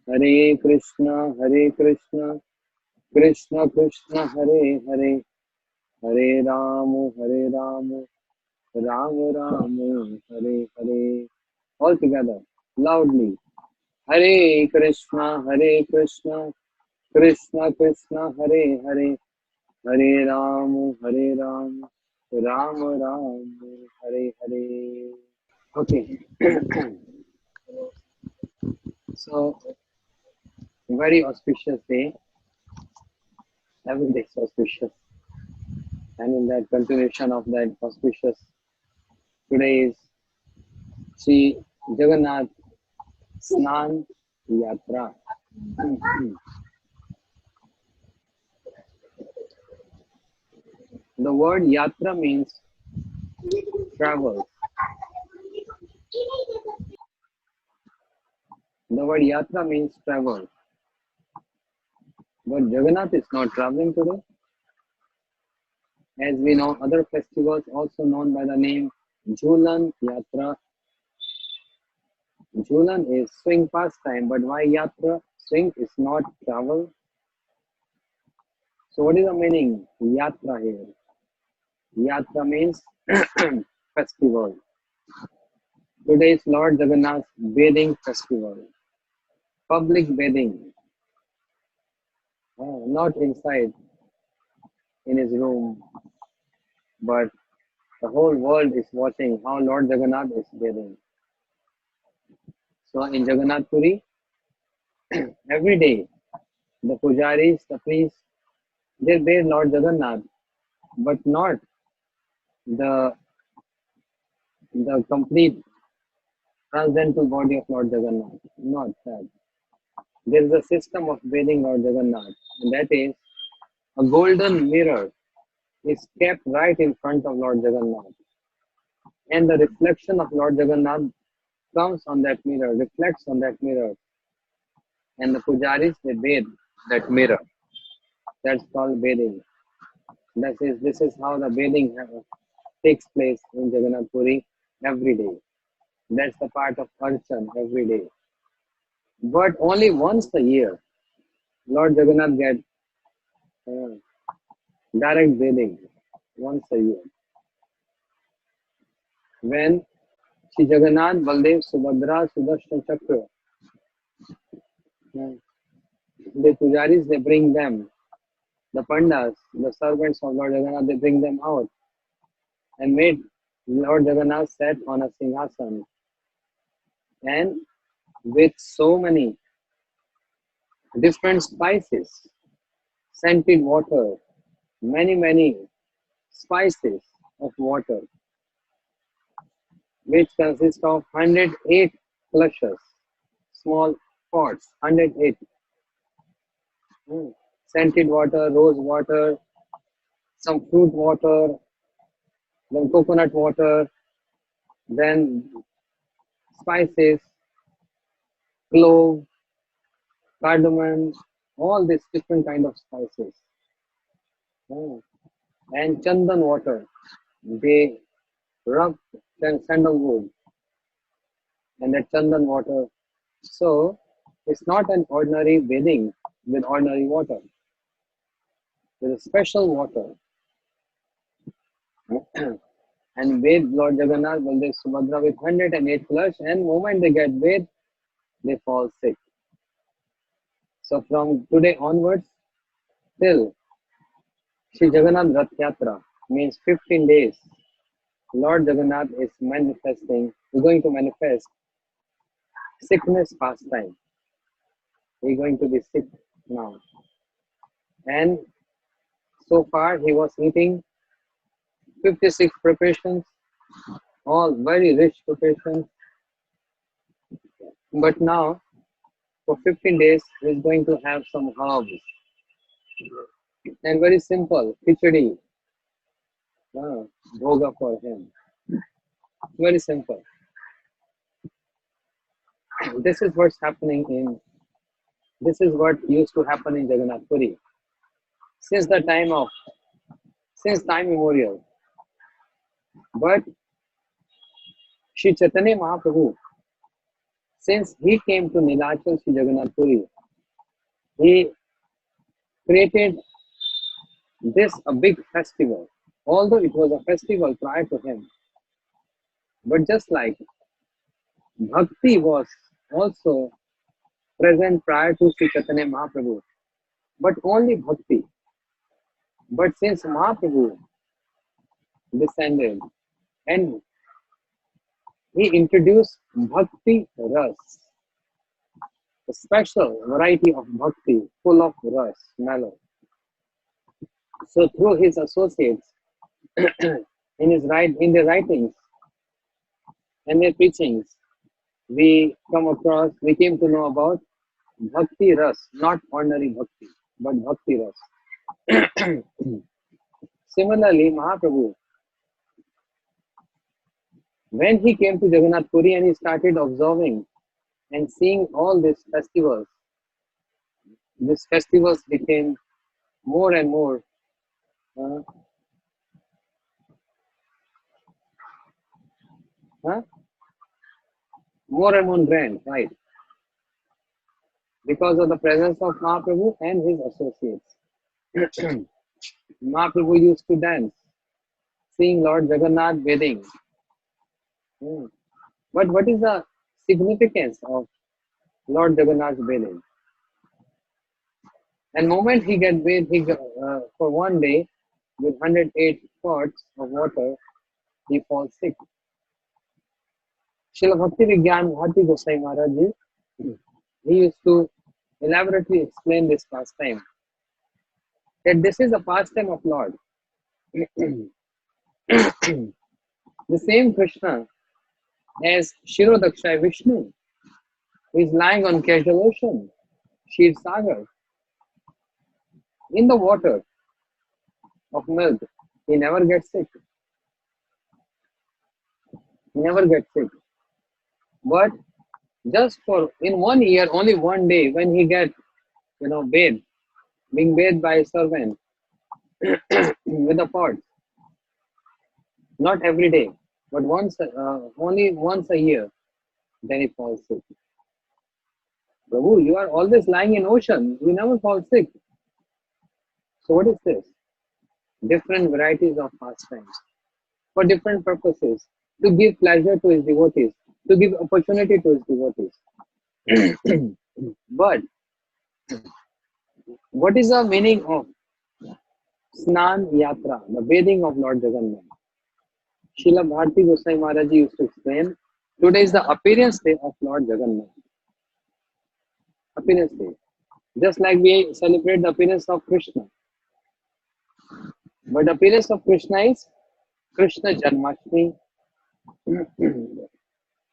Hare Krishna, Krishna Krishna, Hare Hare, Hare Ram, Ram Ram, Hare Hare. All together, loudly. Hare Krishna, Krishna Krishna, Hare Hare, Hare Ram, Ram Ram, Hare Hare. Okay, so very auspicious day. Every day is auspicious, and in that continuation of that auspicious, today is Sri Jagannath Snan Yatra. The word yatra means travel. The word yatra means travel. But Jagannath is not traveling today. As we know, other festivals also known by the name Jhulan Yatra. Jhulan is swing pastime, but why yatra? Swing is not travel. So what is the meaning yatra here? Yatra means festival. Today is Lord Jagannath's bathing festival. Public bathing. Not inside in his room, but the whole world is watching how Lord Jagannath is bathing. So in Jagannath Puri, every day the pujaris, the priests, they bathe Lord Jagannath, but not the complete transcendental body of Lord Jagannath. Not that. There is a system of bathing Lord Jagannath, and that is a golden mirror is kept right in front of Lord Jagannath, and the reflection of Lord Jagannath comes on that mirror, reflects on that mirror, and the pujaris they bathe that mirror. That's called bathing. This is how the bathing takes place in Jagannath Puri every day. That's the part of Archan every day. But only once a year, Lord Jagannath gets uh, direct bathing once a year. When Sri Jagannath, Baldev, Subhadra, Sudarshan Chakra, uh, the pujaris, they bring them, the pandas, the servants of Lord Jagannath, they bring them out and made Lord Jagannath sat on a singhasan and with so many different spices, scented water, many spices of water, which consist of 108 clushes, small pots, 108. Scented water, rose water, some fruit water, then coconut water, then spices, clove, cardamom, all these different kind of spices. And chandan water. They rub sandalwood and that chandan water. So it's not an ordinary bathing with ordinary water. There is special water. And bathe Lord Jagannath, Baldev, Subhadra with 108 flush, and moment they get bathed, they fall sick. So from today onwards till Sri Jagannath Rath Yatra means 15 days. Lord Jagannath is going to manifest sickness pastime. He's going to be sick now. And so far he was eating 56 preparations, all very rich preparations. But now for 15 days he's going to have some herbs. And very simple, khichdi, bhoga for him. Very simple. This is what's happening this is what used to happen in Jagannath Puri. Since time immemorial. But Sri Chaitanya Mahaprabhu Since he came to Nilachal Sri Jagannath Puri, he created this a big festival. Although it was a festival prior to him, but just like Bhakti was also present prior to Sri Chaitanya Mahaprabhu, but only Bhakti. But since Mahaprabhu descended and he introduced Bhakti Ras, a special variety of Bhakti full of Ras, mellow. So through his associates, in their writings and their preachings, we came to know about Bhakti Ras, not ordinary Bhakti, but Bhakti Ras. Similarly, Mahaprabhu, when he came to Jagannath Puri and he started observing and seeing all these festivals became more and more, uh, uh, more and more grand, right? Because of the presence of Mahaprabhu and his associates. Mahaprabhu used to dance, seeing Lord Jagannath bathing. Hmm. But what is the significance of Lord Jagannath's bathing? And moment he get bathed, for one day with 108 quarts of water, he falls sick. Srila Bhakti Vigyan Bharati Gosai Maharaj ji, he used to elaborately explain this pastime. That this is a pastime of Lord. The same Krishna as Shirodakshay Vishnu, who is lying on casual ocean, Shir Sagar, in the water of milk. He never gets sick. He never gets sick. But just for in 1 year, only one day, when he get bathed, being bathed by a servant with a pot, not every day, but only once a year, then he falls sick. Prabhu, you are always lying in ocean. You never fall sick. So what is this? Different varieties of pastimes for different purposes, to give pleasure to his devotees, to give opportunity to his devotees. But what is the meaning of Snan Yatra, the bathing of Lord Jagannath? Srila Bharati Gosai Maharaj used to explain, today is the appearance day of Lord Jagannath. Appearance day. Just like we celebrate the appearance of Krishna. But the appearance of Krishna is Krishna Janmashtami.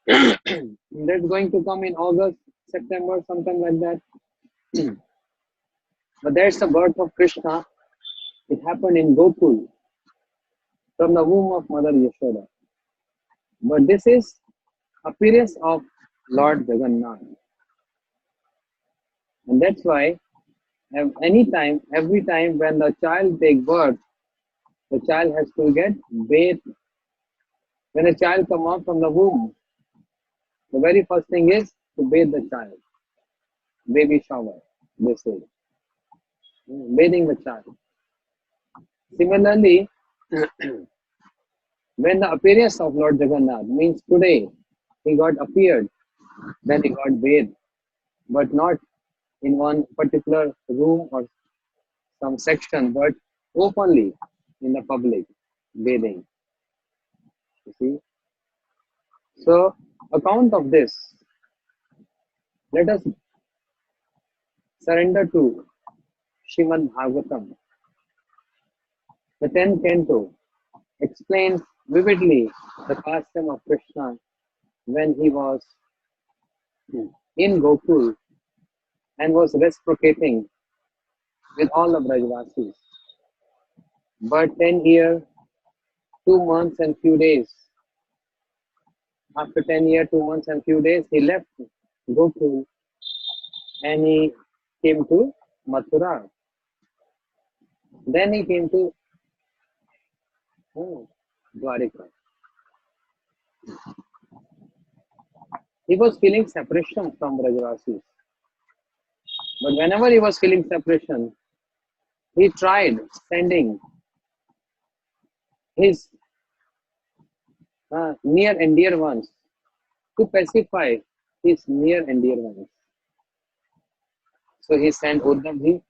That's going to come in August, September, something like that. But there's the birth of Krishna. It happened in Gokul from the womb of Mother Yashoda. But this is appearance of Lord Jagannath. And that's why every time when the child takes birth, the child has to get bathed. When a child comes out from the womb, the very first thing is to bathe the child. Baby shower, they say. Bathing the child. Similarly, when the appearance of Lord Jagannath means today he got appeared, then he got bathed, but not in one particular room or some section, but openly in the public bathing. You see? So, account of this, let us surrender to Srimad Bhagavatam. The 10th canto explains vividly the pastime of Krishna when he was in Gokul and was reciprocating with all the Brajvasis. But 10 years, 2 months and few days, after 10 years, 2 months and few days, he left Gokul and he came to Mathura. Then he came to Dwarika. He was feeling separation from Brajavasis. But whenever he was feeling separation, he tried sending his near and dear ones to pacify his near and dear ones. So he sent Uddhavji,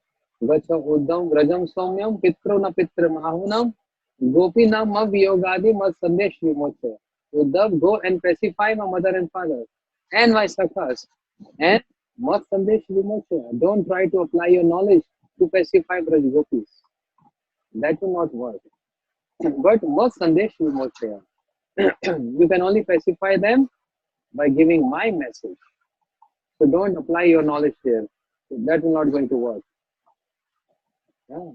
Gacha Uddhav Rajam Somyam Pitro na Pitra Mahunam Gopi Nam Mav Yogadi Mad Sandesh Vimoche. Uddhav, go and pacify my mother and father and my sakhas. And Mad Sandesh Vimoche. Don't try to apply your knowledge to pacify Braj Gopis. That will not work. But Mad Sandesh Vimoche. You can only pacify them by giving my message. So don't apply your knowledge there. That will not going to work. Yeah.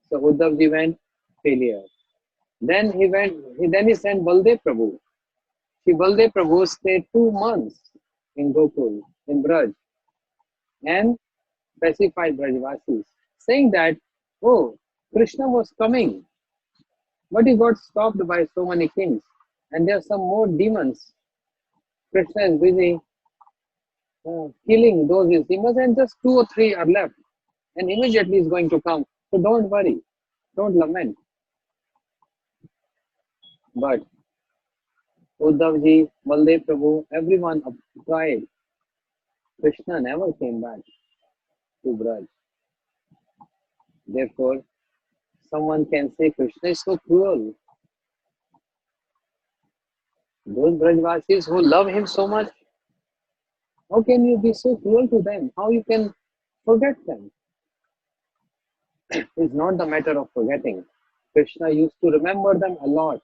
So Uddhavji went, failure. Then he sent Baldev Prabhu. See, Baldev Prabhu stayed 2 months in Gokul, in Braj, and pacified Brajvasis, saying that, oh, Krishna was coming, but he got stopped by so many kings, and there are some more demons. Krishna is busy killing those demons, and just 2 or 3 are left, and immediately is going to come. So don't worry, don't lament. But Uddhavji, Baldev Prabhu, everyone tried. Krishna never came back to Braj. Therefore, someone can say Krishna is so cruel. Those Brajvasis who love him so much, how can you be so cruel to them? How you can forget them? It's not the matter of forgetting. Krishna used to remember them a lot,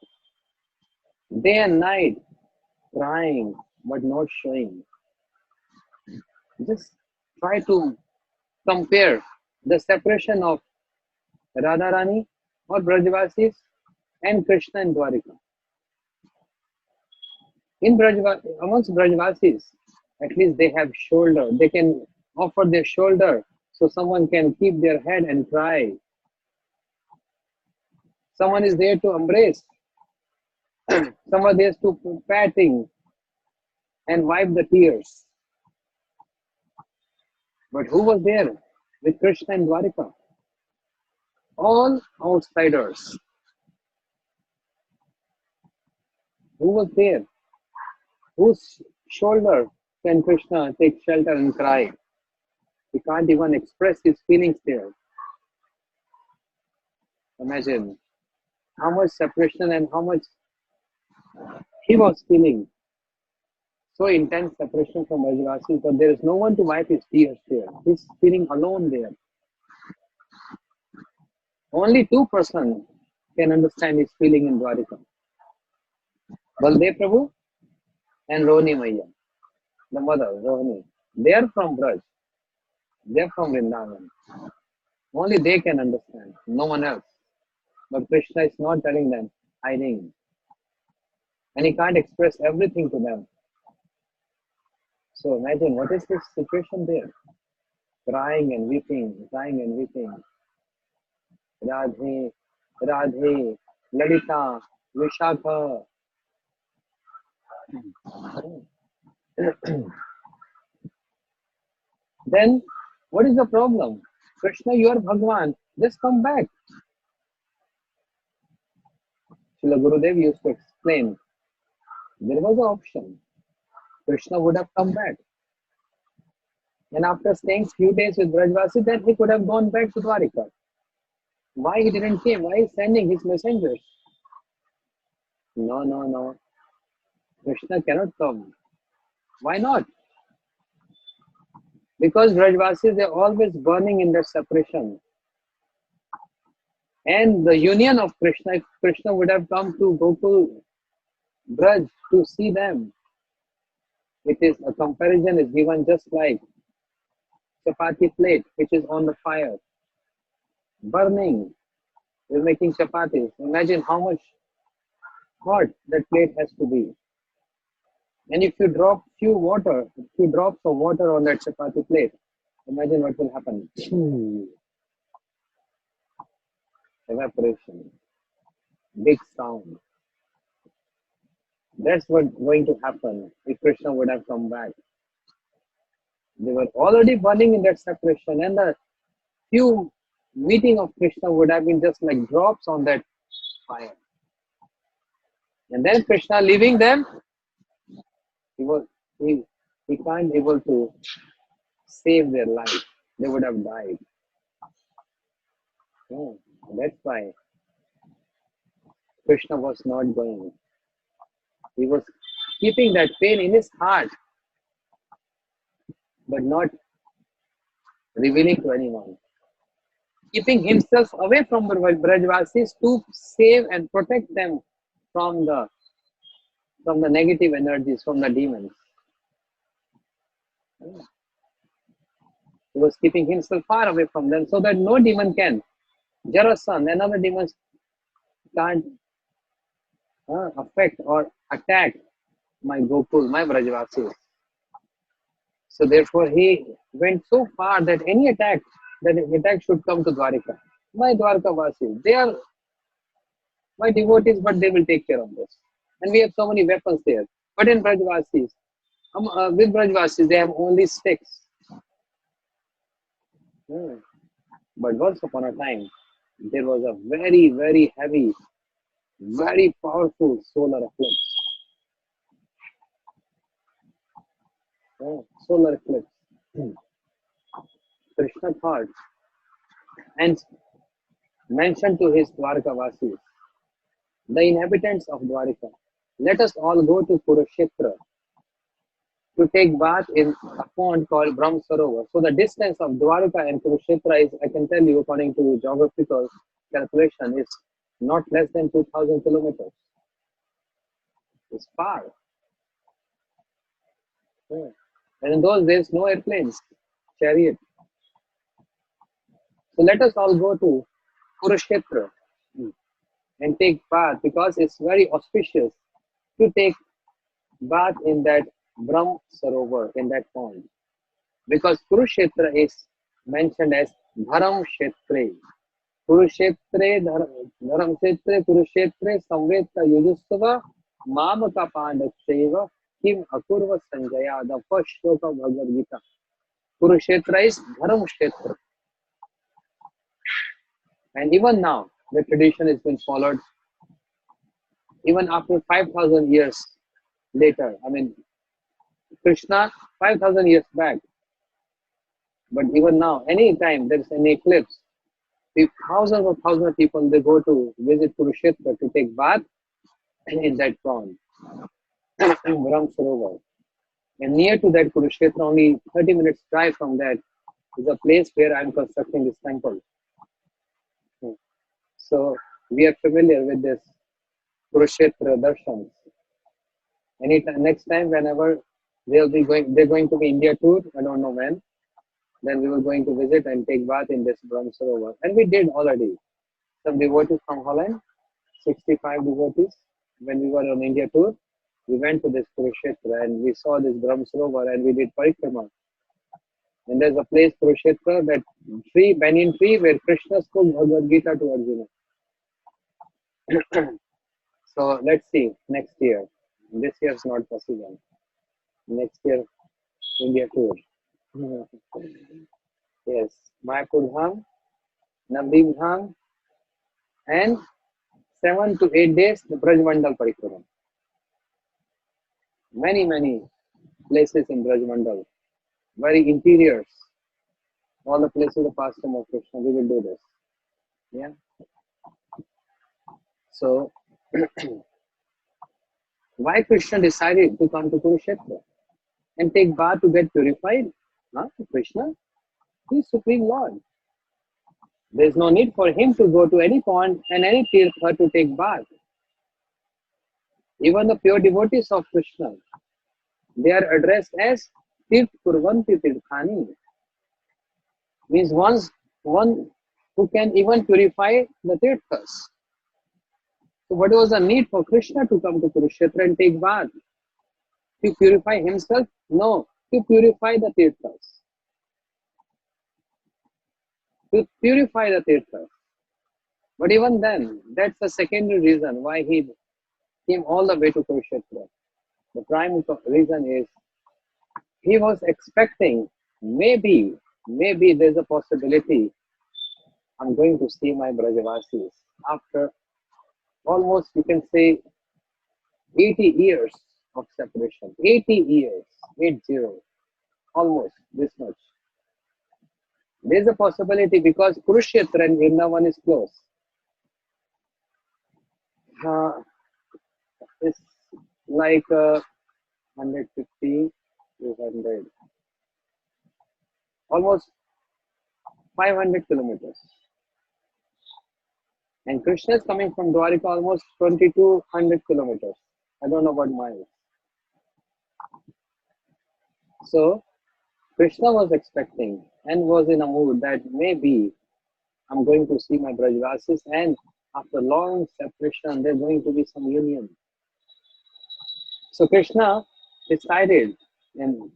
day and night, crying but not showing. Just try to compare the separation of Radharani or Brajvasis and Krishna in Dwarika. Amongst Brajvasis, at least they have shoulder. They can offer their shoulder so someone can keep their head and cry. Someone is there to embrace. Someone is to patting and wipe the tears. But who was there with Krishna in Dwarika? All outsiders. Who was there? Whose shoulder can Krishna take shelter and cry? He can't even express his feelings there. Imagine how much separation and how much he was feeling. So intense separation from Brajavasis, but there is no one to wipe his tears there. He's feeling alone there. Only 2 persons can understand his feeling in Dwarika. Baldev Prabhu and Rohini Maiya, the mother, Rohini. They are from Braj. They are from Vrindavan. Only they can understand, no one else. But Krishna is not telling them, hiding. And he can't express everything to them. So imagine what is this situation there? Crying and weeping, crying and weeping. Radhe, Radhe, Lalita, Vishakha. Then what is the problem? Krishna, you are Bhagwan. Just come back. Srila Gurudev used to explain. There was an option. Krishna would have come back. And after staying few days with Brajvasi, then he could have gone back to Dwarika. Why he didn't came? Why is sending his messengers? No, no, no. Krishna cannot come. Why not? Because Brajvasis, they're always burning in their separation. And the union of Krishna, if Krishna would have come to Gokul Braj to see them, it is a comparison is given just like chapati plate which is on the fire, burning. We're making chapatis. Imagine how much hot that plate has to be. And if you drop few drops of water on that chapati plate, imagine what will happen. Evaporation, big sound. That's what going to happen if Krishna would have come back. They were already burning in that separation, and the few meeting of Krishna would have been just like drops on that fire. And then Krishna leaving them, he was he he can't able to save their life. They would have died. Yeah, that's why Krishna was not going. He was keeping that pain in his heart, but not revealing to anyone. Keeping himself away from the Brajvasis to save and protect them from the negative energies, from the demons. He was keeping himself far away from them so that no demon can. Jarasan, another demon can't affect or attack my Gokul, my Brajvasis. So therefore he went so far that any attack, that attack should come to Dwarika. My Dwarka Vasis, they are my devotees, but they will take care of this. And we have so many weapons there. But in Brajvasis, with Brajvasis, they have only sticks. Hmm. But once upon a time, there was a very, very heavy, very powerful solar eclipse. Solar eclipse. Krishna thought and mentioned to his Dwarkavasis, the inhabitants of Dwarika, let us all go to Kurukshetra to take bath in a pond called Brahm Sarovar. So the distance of Dwarika and Kurukshetra is, I can tell you, according to geographical calculation, is not less than 2,000 kilometers. It's far. Yeah. And in those days, no airplanes, chariot. So let us all go to Kurukshetra and take bath because it's very auspicious to take bath in that Brahm Sarovar, in that pond. Because Kurukshetra is mentioned as Dharam Kshetre. Kurukshetre, Dharam Kshetre, Kurukshetre, Samveta Yudhustava, Mamaka Pandacheva, Kim Akurva Sanjaya, the first shloka of Bhagavad Gita. Kurukshetra is Dharam Kshetra. And even now, the tradition has been followed even after 5,000 years later. I mean, Krishna, 5,000 years back. But even now, anytime there is an eclipse, thousands of people, they go to visit Kurukshetra to take bath in that pond, Brahm Sarovar. And near to that Kurukshetra, only 30 minutes drive from that, is a place where I am constructing this temple. So we are familiar with this Kurukshetra darshans. Anytime, next time, whenever they're going to be India tour. I don't know when. Then we were going to visit and take bath in this Brahm Sarovar, and we did already. Some devotees from Holland, 65 devotees. When we were on India tour, we went to this Kurukshetra and we saw this Brahm Sarovar and we did parikrama. And there's a place Kurukshetra, that tree, banyan tree, where Krishna spoke Bhagavad Gita to Arjuna. So let's see next year. This year is not possible. Next year, India tour. Yes, Mayapur Dham, Navdeep Dham, and 7 to 8 days the Brajmandal Parikrama. Many places in Brajmandal, very interiors, all the places of pastime of Krishna. We will do this. Yeah. So why Krishna decided to come to Kurukshetra and take bath to get purified? Huh? Krishna, he is Supreme Lord. There is no need for him to go to any pond and any tirtha to take bath. Even the pure devotees of Krishna, they are addressed as Tirth Kurvanti Tirthani. Means one who can even purify the tirthas. So what was the need for Krishna to come to Kurukshetra and take bath? To purify himself? No, to purify the tirthas. To purify the tirthas. But even then, that's the secondary reason why he came all the way to Kurukshetra. The prime reason is he was expecting maybe there's a possibility I'm going to see my Brajavasis after almost you can say 80 years of separation. 80 years, 80, almost this much. There's a possibility because Kurukshetra and Vrindavan is close. It's like 150, 200, almost 500 kilometers. And Krishna is coming from Dwarika almost 2200 kilometers. I don't know what miles. So Krishna was expecting and was in a mood that maybe I'm going to see my Brajvasis and after long separation there's going to be some union. So Krishna decided, and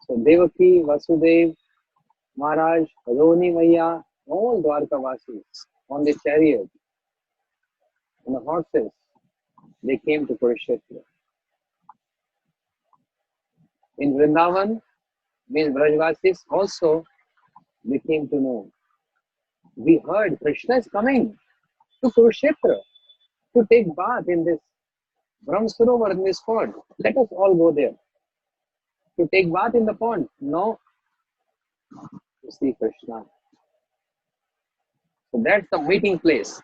so Devaki, Vasudev, Maharaj, Roni Maya, all Dwarkavasis on the chariot, on the horses, they came to Kurukshetra. In Vrindavan, means Brajvasis also, they came to know. We heard Krishna is coming to Kurukshetra to take bath in this Brahmasarovar in this pond. Let us all go there to take bath in the pond. No, to see Krishna. So that's the meeting place.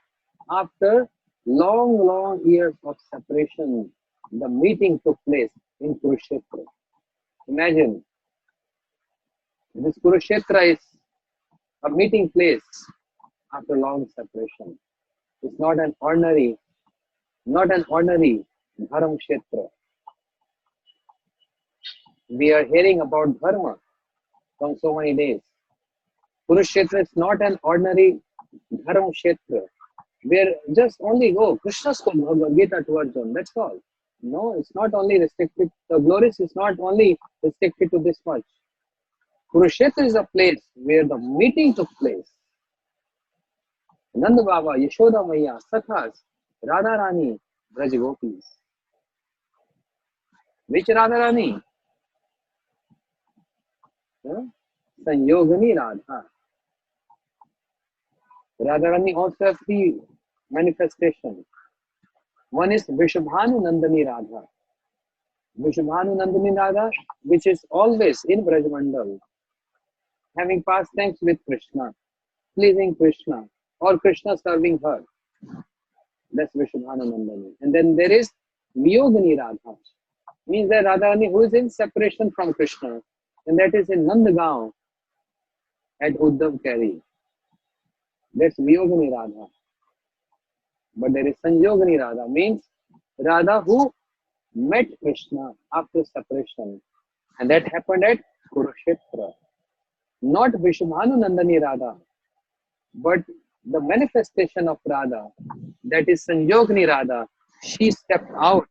After long years of separation, the meeting took place in Kurukshetra. Imagine, this Kurukshetra is a meeting place after long separation. It's not an ordinary Dharam Kshetra. We are hearing about Dharma from so many days. Kurukshetra is not an ordinary Dharam Kshetra where just only go Krishna's Bhagavad Gita to Arjuna. That's all. No, it's not only restricted. The glories is not only restricted to this much. Kurukshetra is a place where the meeting took place. Nanda Baba, Yashoda Maya, Sakhas, Radha Rani, Braj Gopis. Which Radha Rani? Sanyogani Radha. Radharani also have three manifestations. One is Vrishabhanu Nandani Radha. Vrishabhanu Nandani Radha, which is always in Brajmandal, having pastimes with Krishna, pleasing Krishna, or Krishna serving her. That's Vrishabhanu Nandani. And then there is Viyogani Radha, means that Radharani who is in separation from Krishna, and that is in Nandagaon at Uddhav Kari. That's Viyogani Radha. But there is Sanjogani Radha, means Radha who met Krishna after separation. And that happened at Kurukshetra. Not Vrishabhanu Nandani Radha, but the manifestation of Radha, that is Sanjogani Radha, she stepped out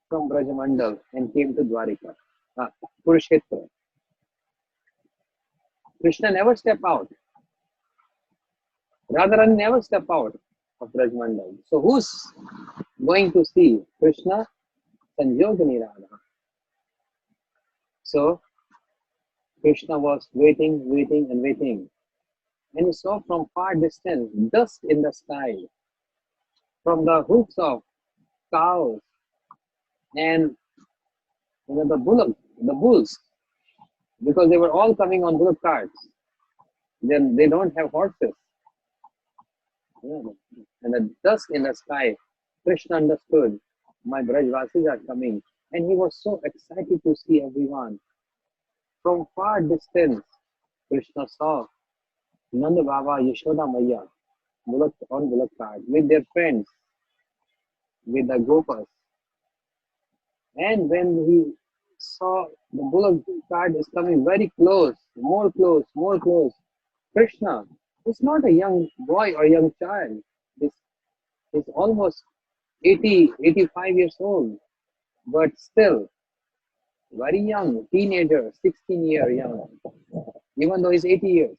from Brajamandal and came to Dwarika, Kurukshetra. Krishna never stepped out. Radharani never stepped out of Brajmandal. So who's going to see Krishna? Sanjogani Radha. So Krishna was waiting. And he saw from far distance dust in the sky from the hoofs of cows and the bulls, because they were all coming on bullock carts. Then they don't have horses. And the dust in the sky, Krishna understood my Brajvasis are coming, and he was so excited to see everyone. From far distance, Krishna saw Nanda Baba, Yashoda Maya, on bullock cart with their friends, with the gopas. And when he saw the bullock cart is coming very close, more close, Krishna is not a young boy or young child. He's almost 80, 85 years old, but still very young, teenager, 16-year young, even though he's 80 years.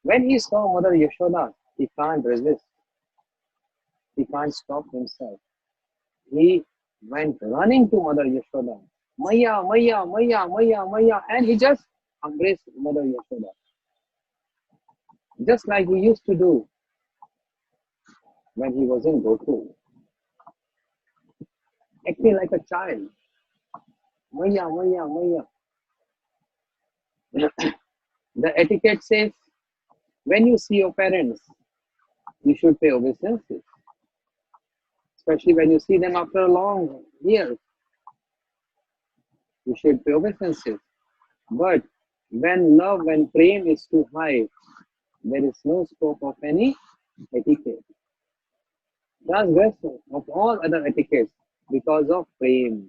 When he saw Mother Yashoda, he can't resist. He can't stop himself. He went running to Mother Yashoda. Maya, Maya, Maya, Maya, Maya, and he just embraced Mother Yashoda, just like he used to do when he was in Gokul, acting like a child. Maya, Maya, Maya. The etiquette says when you see your parents, you should pay obeisances, especially when you see them after a long years. You should pay obeisances. But when prem is too high, there is no scope of any etiquette. Transgression of all other etiquettes because of prem.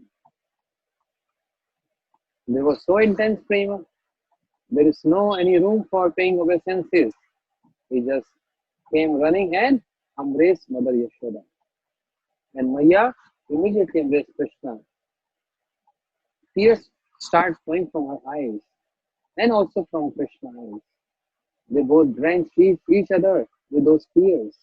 There was so intense prema, there is no any room for paying obeisances. He just came running and embraced Mother Yashoda. And Maya immediately embraced Krishna. Tears start flowing from her eyes and also from Krishna's eyes. They both drenched each other with those tears.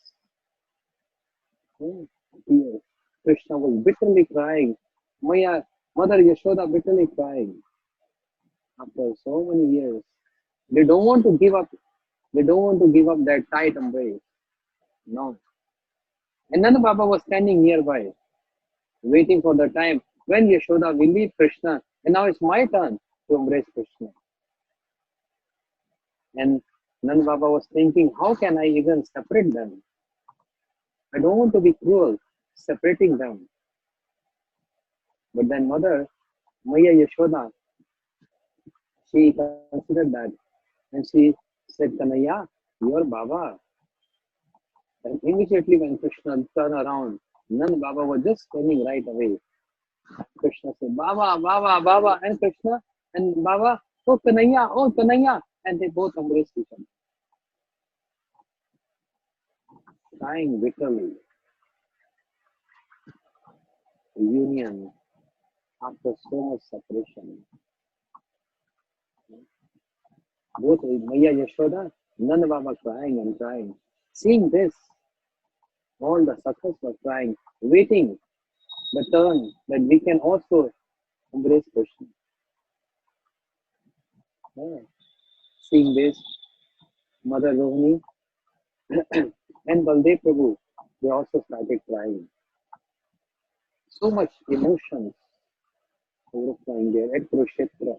Hmm, tears. Krishna was bitterly crying. Maya, Mother Yashoda bitterly crying after so many years. They don't want to give up. They don't want to give up that tight embrace. No. And Nanda Baba was standing nearby, waiting for the time when Yashoda will leave Krishna. And now it's my turn to embrace Krishna. And Nanda Baba was thinking, how can I even separate them? I don't want to be cruel, separating them. But then Mother, Maya Yashoda, she considered that. And she said, Kanaya, you're Baba. And immediately when Krishna turned around, Nanda Baba was just turning right away. Krishna said, Baba, Baba, Baba, and Krishna and Baba, oh Kanaya, and they both embraced each other, crying bitterly. Union after so much separation. Both Maya Yashoda, Nanda Baba crying and crying. Seeing this, all the sakhas were crying, waiting the turn that we can also embrace Krishna. Yeah. Seeing this, Mother Rohini and Baldev Prabhu, they also started crying. So much emotions overflowing there at Kurukshetra.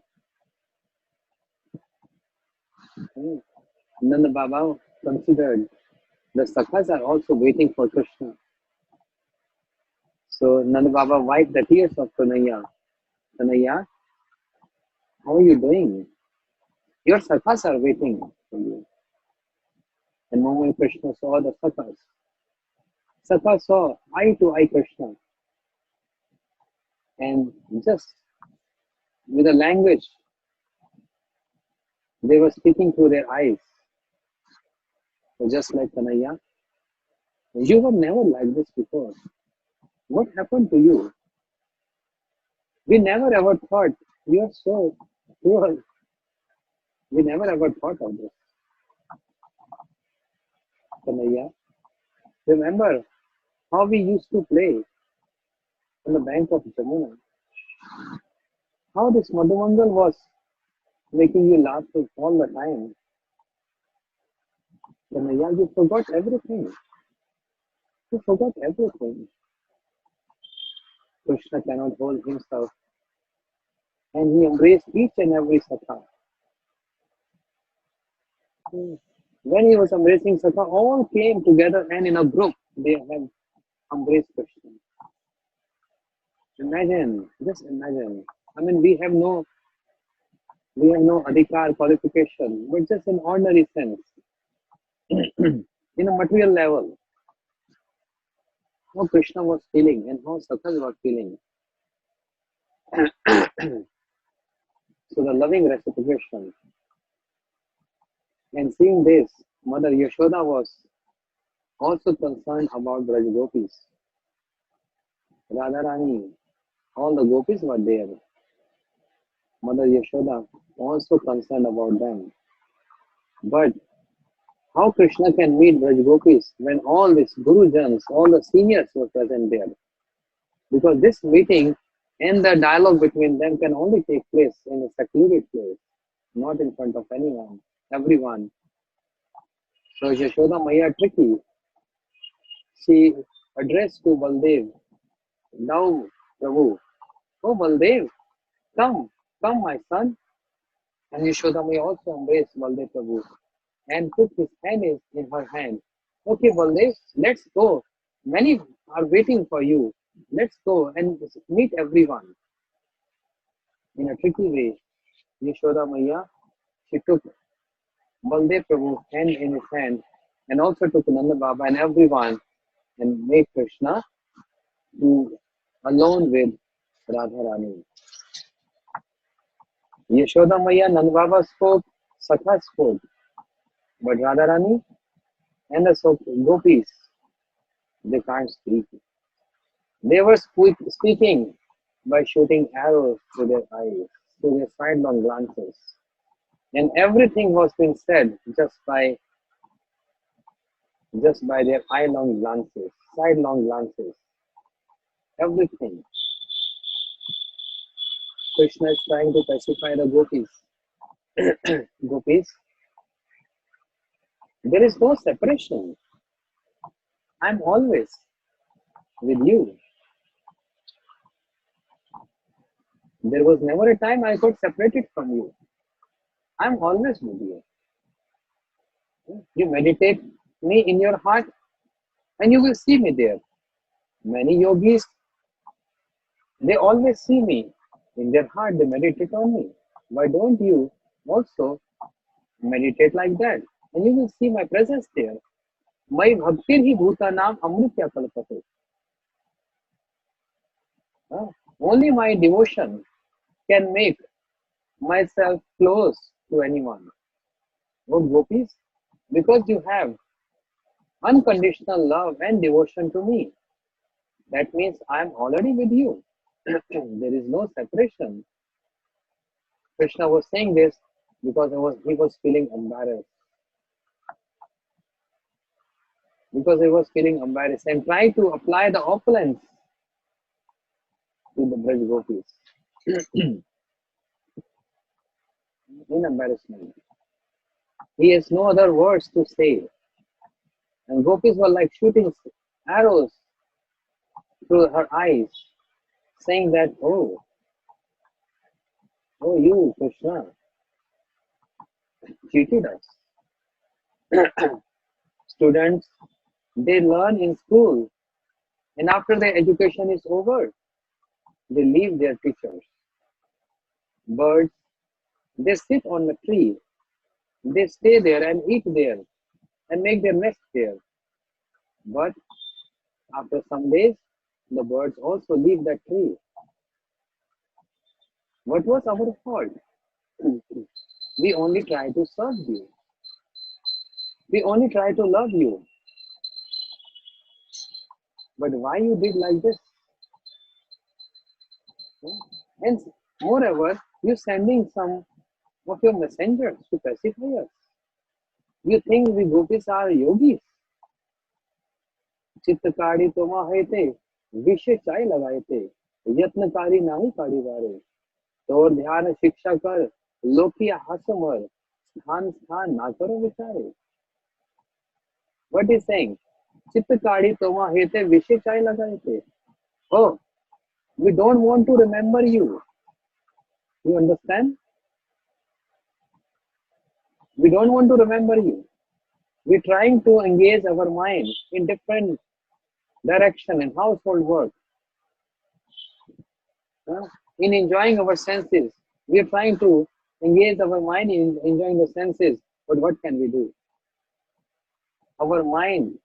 Nanda Baba considered the sakhas are also waiting for Krishna. So Nanda Baba wiped the tears of Kanaya. Kanaya, how are you doing? Your sakhas are waiting for you. And moment Krishna saw the sakhas, sakhas saw eye to eye Krishna. And just with a language, they were speaking through their eyes. So just like Kanaya, you were never like this before. What happened to you? We never ever thought you're so poor. We never ever thought of this. Kanaya, remember how we used to play on the bank of Jamuna? How this Madhumangal was making you laugh all the time. Kanaya, you forgot everything. You forgot everything. Krishna cannot hold himself, and he embraced each and every Sakha. When he was embracing Sakha, all came together and in a group they have embraced Krishna. Imagine, just imagine. I mean, we have no adhikar qualification, but just in ordinary sense, in a material level, how Krishna was feeling and how Sakhas were feeling. So the loving reciprocation. And seeing this, Mother Yashoda was also concerned about Braj Gopis. Radharani, all the gopis were there. Mother Yashoda also concerned about them. But How Krishna can meet Braj Gopis when all these Gurujans, all the seniors were present there? Because this meeting and the dialogue between them can only take place in a secluded place, not in front of anyone, everyone. So Yashoda Maya tricky. She addressed to Baldev, now Prabhu, oh Baldev, come, come my son. And Yashoda Maya also embraced Baldev Prabhu and put his hand in her hand. Okay, Baldev, let's go. Many are waiting for you. Let's go and meet everyone. In a tricky way, Yashoda Maya, she took Baldev Prabhu's hand in his hand and also took Nanda Baba and everyone and made Krishna to alone with Radharani. Yashoda Maya, Nanda Baba spoke, Sakha spoke, but Radharani and the gopis, they can't speak. They were speaking by shooting arrows to their eyes, to their sidelong glances. And everything was being said just by their eye-long glances, sidelong glances. Everything. Krishna is trying to pacify the gopis. Gopis, there is no separation. I'm always with you. There was never a time I got separated from you. I'm always with you. You meditate me in your heart and you will see me there. Many yogis, they always see me. In their heart, they meditate on me. Why don't you also meditate like that? And you will see my presence there. My bhaktir hi bhutanam amritya kalpate. Huh? Only my devotion can make myself close to anyone. Oh gopis, because you have unconditional love and devotion to me. That means I am already with you. There is no separation. Krishna was saying this because he was feeling embarrassed. Because he was feeling embarrassed and trying to apply the opulence to the Braj gopis in embarrassment. He has no other words to say. And gopis were like shooting arrows through her eyes, saying that, oh, you, Krishna, cheated us. Students, they learn in school, and after their education is over, they leave their teachers. Birds, they sit on the tree, they stay there and eat there and make their nest there. But after some days, the birds also leave that tree. What was our fault? We only try to serve you. We only try to love you. But why you did like this? And moreover, you sending some of your messengers to pacify us. You think we gopis are yogis? चित्तकारी तोमा है ते विषय चाय लगाए थे यत्नकारी नाही काढ़ी बारे तोर ध्यान शिक्षा कर लोकिया हस मर स्थान स्थान ना करो विचारे. What is saying? चित्तकारी तोमा है ते विषय चाय लगाए थे. Oh, we don't want to remember you. You understand? We don't want to remember you. We're trying to engage our mind in different direction in household work, in enjoying our senses. We're trying to engage our mind in enjoying the senses, but what can we do? Our mind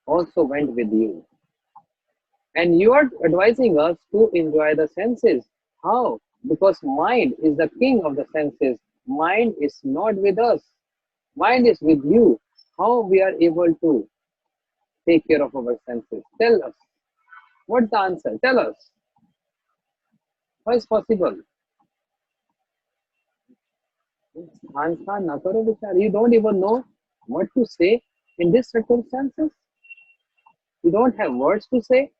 also went with you. And you are advising us to enjoy the senses. How? Because mind is the king of the senses. Mind is not with us. Mind is with you. How we are able to take care of our senses? Tell us. What's the answer? Tell us. How is possible? Sthan na karo vichar. You don't even know what to say in these circumstances. You don't have words to say.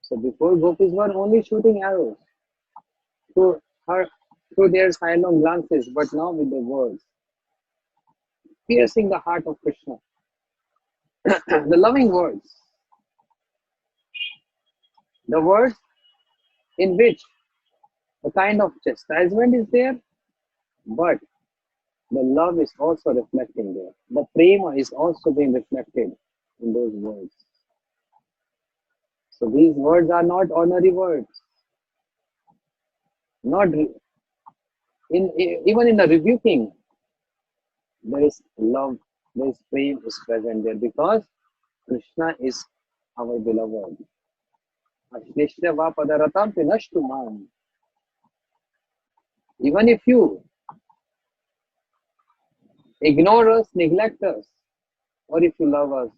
So before gopis were only shooting arrows through her through their sidelong glances, but now with the words, piercing the heart of Krishna. The loving words, the words in which a kind of chastisement is there, but the love is also reflecting there. The prema is also being reflected in those words. So these words are not ordinary words. Not even in the rebuking, there is love, there is prema is present there because Krishna is our beloved. Ashlishya va padaratam pinashtuman. Even if you ignore us, neglect us, or if you love us,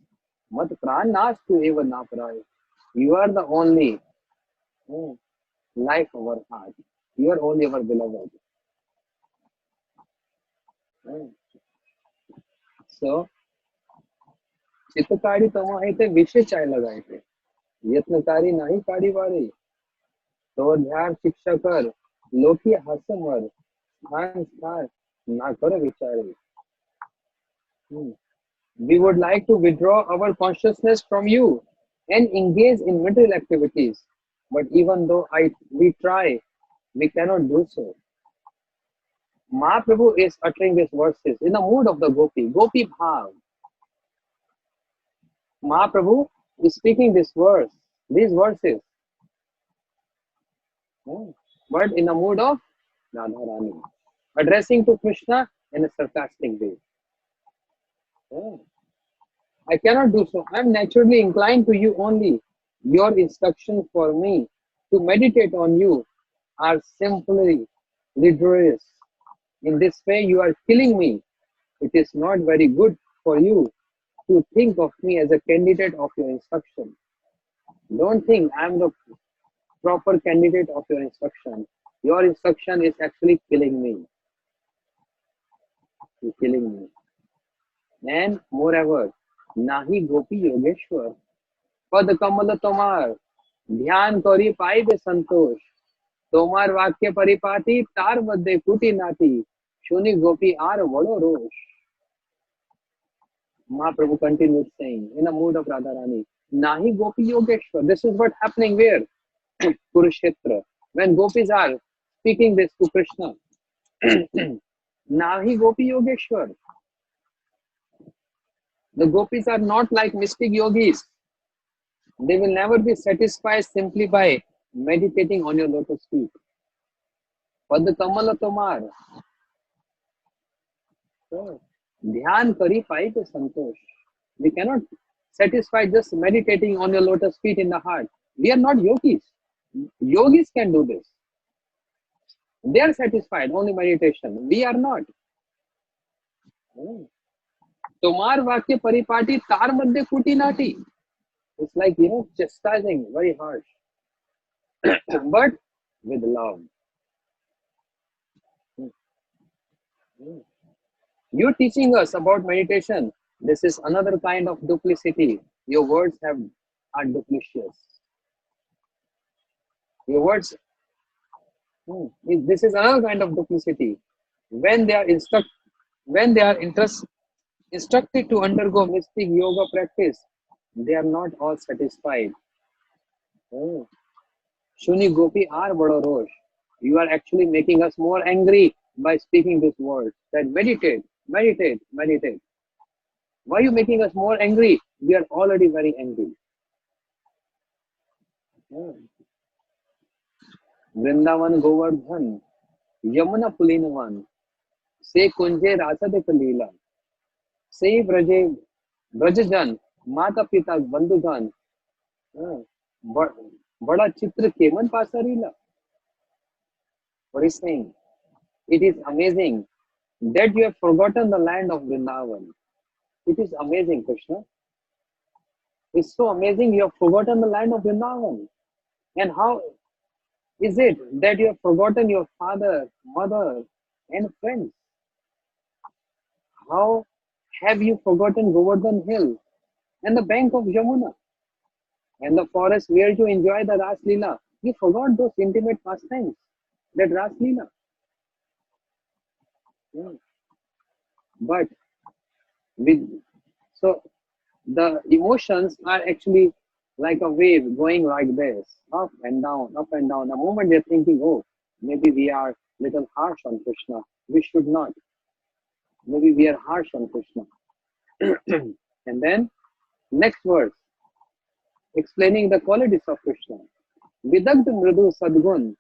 mat pran nastu eva na paray. You are the only life of our heart. You are only our beloved. So, चित्तकारी तमा है ते विषय चाय लगाए थे यत्नकारी नहीं काड़ी वारे तो ध्यान शिक्षा कर लोकी हसमर स्थान स्थान ना कर विचारे. We would like to withdraw our consciousness from you and engage in material activities. But even though we try, we cannot do so. Mahaprabhu is uttering these verses in the mood of the Gopi Bhav. Mahaprabhu is speaking these verses, but in the mood of Radharani, addressing to Krishna in a sarcastic way. I cannot do so. I am naturally inclined to you only. Your instructions for me to meditate on you are simply rigorous. In this way, you are killing me. It is not very good for you to think of me as a candidate of your instruction. Don't think I am the proper candidate of your instruction. Your instruction is actually killing me. You're killing me. And moreover, Nahi Gopi Yogeshwar, पद कमल तोमार ध्यान करी पाइबे संतोष तोमार वाक्य परिपाटी तार बदे कुटी नाटी शुनि गोपी आर वड़ो रोष. Mahaprabhu continued saying in a mood of Radharani, Nahi Gopi Yogeshwar. This is what happening where? Kurukshetra. When gopis are speaking this to Krishna. Nahi Gopi Yogeshwar. The gopis are not like mystic yogis. They will never be satisfied simply by meditating on your lotus feet. Pad kamala tomar. Dhyan kari pai pe santosh. We cannot satisfy just meditating on your lotus feet in the heart. We are not yogis. Yogis can do this. They are satisfied only meditation. We are not. Tomar vakya paripati tar madhya kuti nati. It's like, chastising very harsh. But with love. You're teaching us about meditation. This is another kind of duplicity. Your words are duplicitous. Your words, this is another kind of duplicity. When they are instructed to undergo mystic yoga practice, they are not all satisfied. Shuni Gopi are Bada Rosh. You are actually making us more angry by speaking this word. That meditate, meditate, meditate. Why are you making us more angry? We are already very angry. Vrindavan Govardhan, Yamuna Pulinavan, Se Kunje Rasa de Kalila, Se Brajajan, Mata Pita Bandhugan, Bada Chitra Keman Pasarila. What is saying? It is amazing that you have forgotten the land of Vrindavan. It is amazing, Krishna. It's so amazing you have forgotten the land of Vrindavan. And how is it that you have forgotten your father, mother, and friends. How have you forgotten Govardhan Hill and the bank of Jamuna and the forest where you enjoy the Ras Leela? You forgot those intimate pastimes, that Ras Leela. Yeah. But with so the emotions are actually like a wave going like this, up and down, up and down. The moment they're thinking, oh, maybe we are little harsh on Krishna, we should not. Maybe we are harsh on Krishna. And then next verse, explaining the qualities of Krishna. Vidagdha मृदु सद्गुण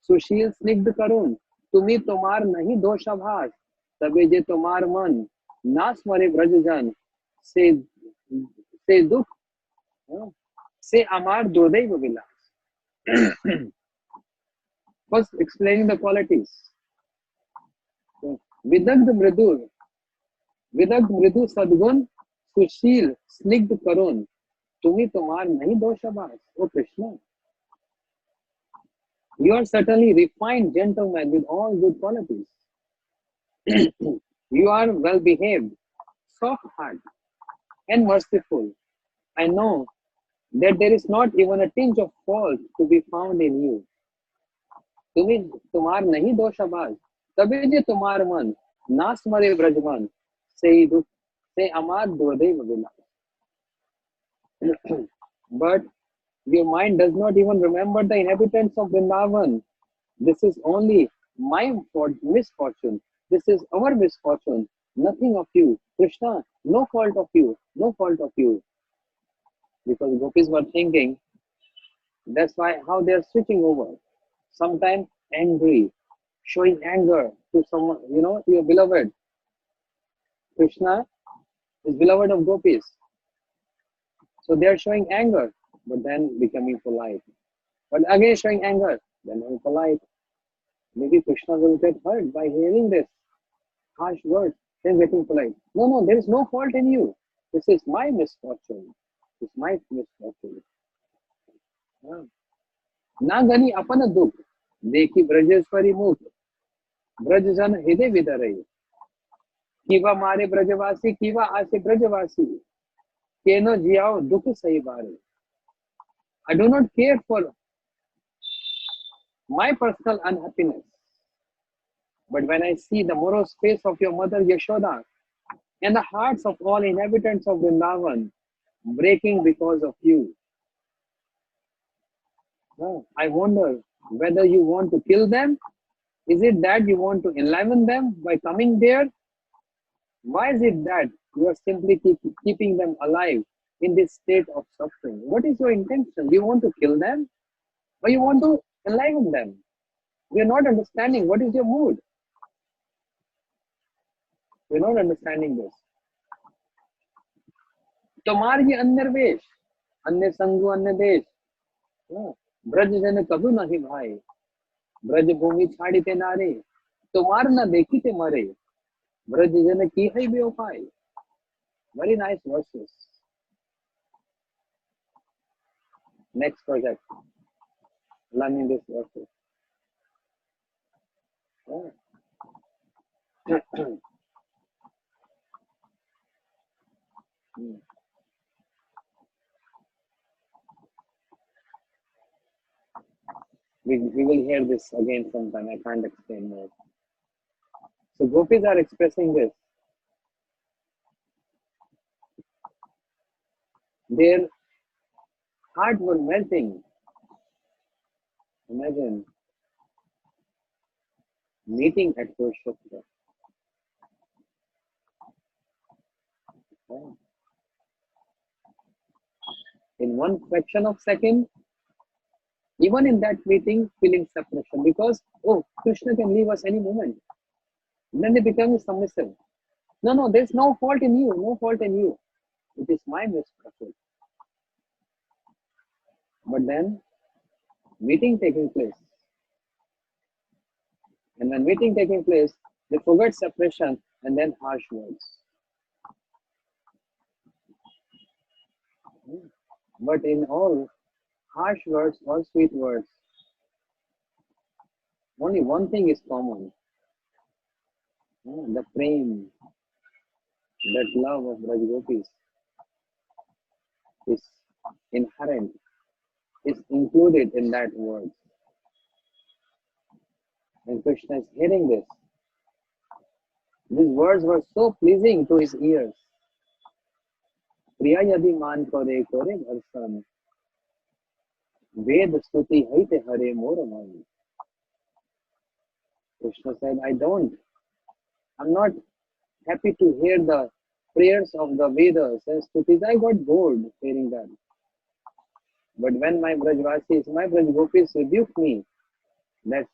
सुशील स्निग्ध करुण तुम्ही तुम्हार नहीं दोषाभास तबे जे तुम्हार मन ना स्मरे ब्रजजन से दुख से अमार दुर्दैव विलास. First explaining the qualities. Vidagdha मृदु सद्गुण सुशील स्निग्ध करुण तुम्ही तुम्हार नहीं दोषाभास. Oh Krishna, you are certainly refined gentleman with all good qualities. You are well behaved, soft hearted, and merciful. I know that there is not even a tinge of fault to be found in you. तुम्ही तुम्हार नहीं दोषाभास तबे जे तुम्हार मन ना स्मरे ब्रजमन से दुख से अमार दुर्दैव विलास. But your mind does not even remember the inhabitants of Vrindavan. This is only my misfortune. This is our misfortune. Nothing of you. Krishna, no fault of you. No fault of you. Because gopis were thinking, that's why how they are switching over. Sometimes angry, showing anger to someone, to your beloved. Krishna is beloved of gopis. So they are showing anger, but then becoming polite. But again showing anger, then being polite. Maybe Krishna will get hurt by hearing this harsh words, then getting polite. No, there is no fault in you. This is my misfortune. This is my misfortune. ना गनी अपन दुख देखी ब्रजेश्वरी मुख ब्रज जन हृदय विदरई कीवा मारे ब्रजवासी कीवा आसे ब्रजवासी केनो जियाओ दुख सही बारे. I do not care for my personal unhappiness, but when I see the morose face of your mother Yashoda and the hearts of all inhabitants of Vrindavan breaking because of you, I wonder whether you want to kill them. Is it that you want to enliven them by coming there? Why is it that you are simply keeping them alive in this state of suffering? What is your intention? Do you want to kill them or you want to enliven them? We are not understanding what is your mood. We are not understanding this. तुम्हार ये अन्य वेश अन्य संगु अन्य देश ब्रज जन कबू नहीं भाई ब्रज भूमि छाड़ी ते नारे तुम्हार न देखी ते मरे ब्रज जन की है बेवफाई. Very nice verses. Next project, learning this verses. We will hear this again sometime. I can't explain more. So gopis are expressing this. Their heart was melting. Imagine meeting at Kurukshetra. In one fraction of second, even in that meeting, feeling separation because, oh, Krishna can leave us any moment. And then they become submissive. No, there's no fault in you, no fault in you. It is my misfortune. But then, meeting taking place. And when meeting taking place, they forget separation and then harsh words. But in all harsh words or sweet words, only one thing is common. The prem, that love of Braj Gopis is inherent, is included in that word. And Krishna is hearing this. These words were so pleasing to his ears. Priya yadi man kore kore bharsan, Ved stuti haite hare mora man. Krishna said, I'm not happy to hear the prayers of the Vedas and stutis. I got bored hearing that. But when my Brajvasis, my Braj Gopis rebuke me, that's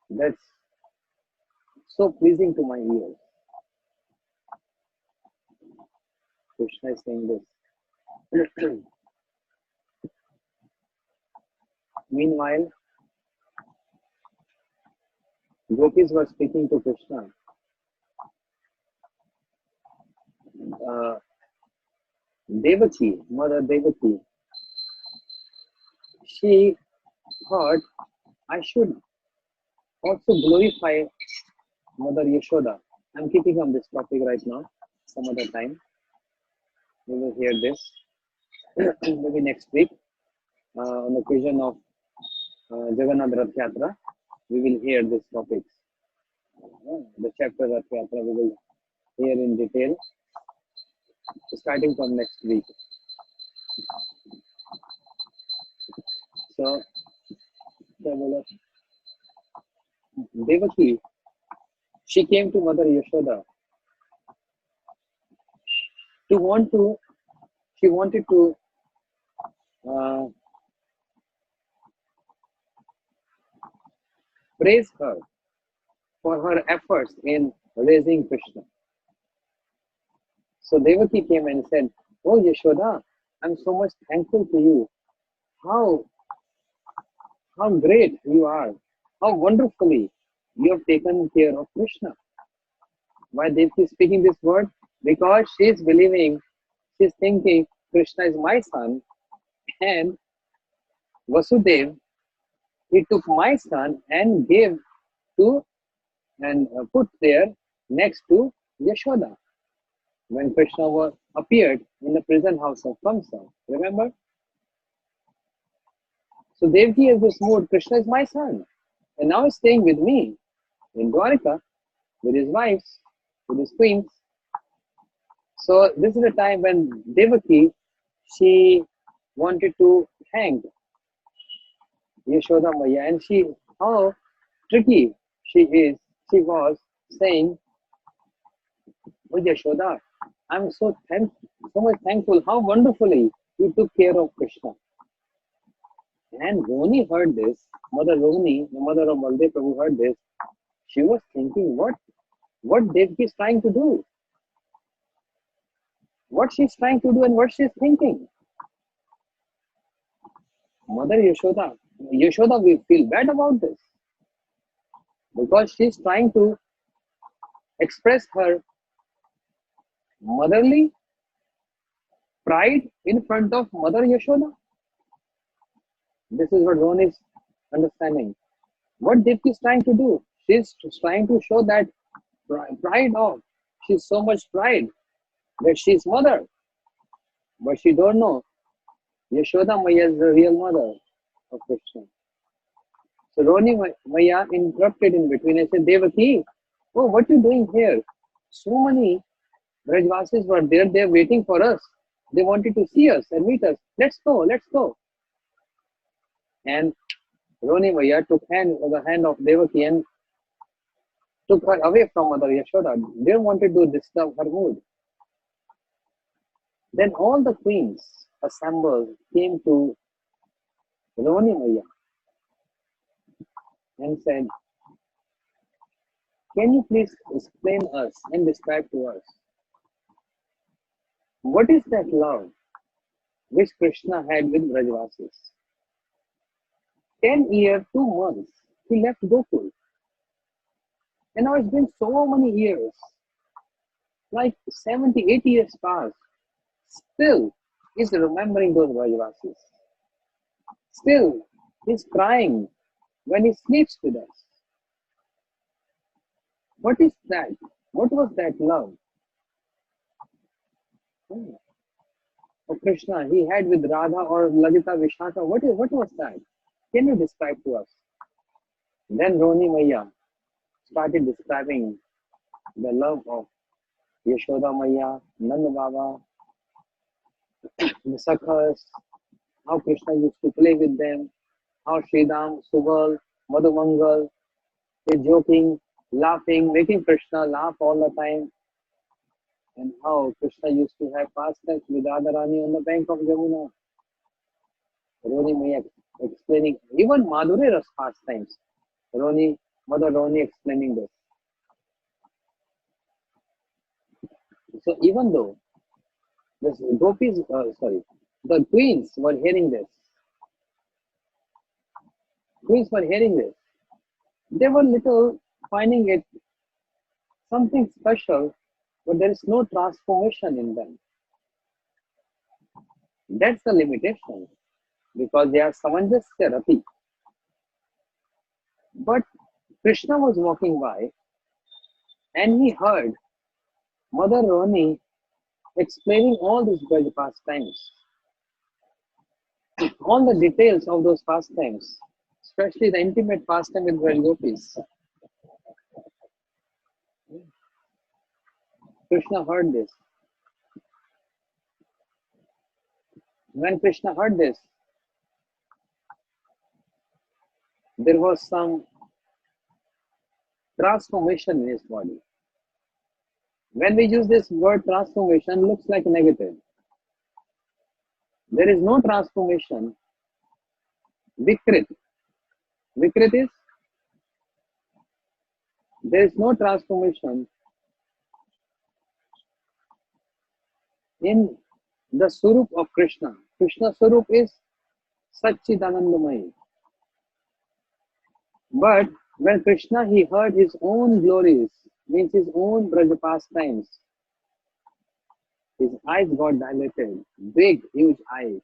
that's so pleasing to my ears. Krishna is saying this. Meanwhile, Gopis were speaking to Krishna. Uh, Devaki, Mother Devaki, she thought I should also glorify Mother Yashoda. I'm keeping on this topic right now. Some other time we will hear this. Maybe next week, on occasion of Jagannath Rath Yatra, we will hear this topic. The chapter Rath Yatra we will hear in detail, starting from next week. So, Devaki, she came to Mother Yashoda she wanted to uh, praise her for her efforts in raising Krishna. So Devaki came and said, "Oh Yashoda, I'm so much thankful to you. How how great you are. How wonderfully you have taken care of Krishna." Why Devaki is speaking this word? Because she is believing, she is thinking Krishna is my son, and Vasudev, he took my son and gave to and put there next to Yashoda when Krishna appeared in the prison house of Kamsa. Remember? So Devaki has this mood, Krishna is my son, and now he's staying with me in Dwarika with his wives, with his queens. So this is the time when Devaki, she wanted to thank Yashoda Maya, and how tricky she was saying, "Oh Yashoda, I'm so much thankful how wonderfully you took care of Krishna." And Rohini heard this, Mother Rohini, the mother of Baldev Prabhu heard this. She was thinking, what Devaki is trying to do, what she's trying to do, and what she's thinking. Mother Yashoda will feel bad about this because she's trying to express her motherly pride in front of Mother Yashoda. This is what Rohini is understanding. What Devaki is trying to do, she's trying to show that pride of, she's so much pride that she's mother, but she don't know Yashoda Maya is the real mother of Krishna. So Roni Maya interrupted in between and said, Devaki, oh, what are you doing here? So many Brajvasis were there, they're waiting for us. They wanted to see us and meet us. Let's go, let's go. And Roni Maya took the hand of Devaki and took her away from Mother Yashoda. They wanted to disturb her mood. Then all the queens assembled came to Roni Maya and said, can you please explain us and describe to us what is that love which Krishna had with Brajvasis? 10 years, 2 months, he left Gokul. And now it's been so many years, like 70, 80 years past. Still, he's remembering those Brajvasis. Still, he's crying when he sleeps with us. What is that? What was that love of Krishna he had with Radha or Lalita Vishaka? What was that? Can you describe to us? Then Roni Maya started describing the love of Yashoda Maya, Nanda Baba, the Sakhas, how Krishna used to play with them, how Sridham, Subal, Madhumangal is joking, laughing, making Krishna laugh all the time, and how Krishna used to have pastimes with Radharani on the bank of Yamuna. Roni Maya explaining, even Madhurira's pastimes. Mother Roni explaining this. So even though the gopis, the queens were hearing this, they were little finding it something special, but there is no transformation in them. That's the limitation because they are Samanjasya Rati. But Krishna was walking by and he heard Mother Rani explaining all these Braj pastimes, all the details of those pastimes, especially the intimate pastime with Braj Gopis. Krishna heard this. When Krishna heard this, there was some transformation in his body. When we use this word transformation, looks like negative. There is no transformation. Vikrit. Vikrit is there is no transformation in the Surup of Krishna. Krishna Surup is Satchidanandamai. But when Krishna he heard his own glories, means his own Braja pastimes, his eyes got dilated, big, huge eyes,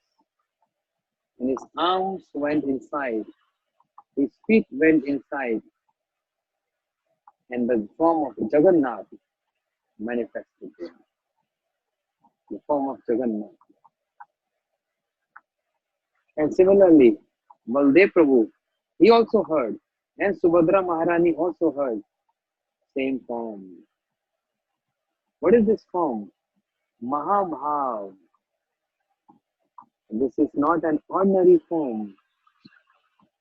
and his arms went inside, his feet went inside, and the form of Jagannath manifested there. The form of Jagannath. And similarly, Baldev Prabhu, he also heard, and Subhadra Maharani also heard, same form. What is this form? Mahabhav. This is not an ordinary form,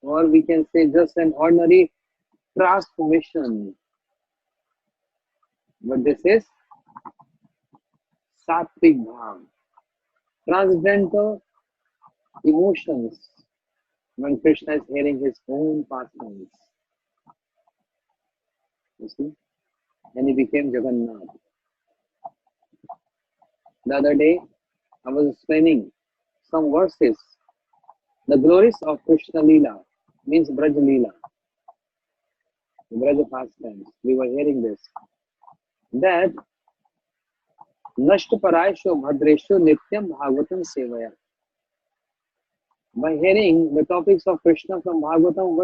or we can say just an ordinary transformation, but this is Sattvic Bhav, transcendental emotions when Krishna is hearing his own pastimes. You see? And he became Jagannath. The other day, I was explaining some verses. The glories of Krishna Leela means Braj Leela, Braj pastimes. We were hearing this. That Nashtaparaisho Bhadresho Nityam Bhagavatam Sevaya. By hearing the topics of Krishna from Bhagavatam,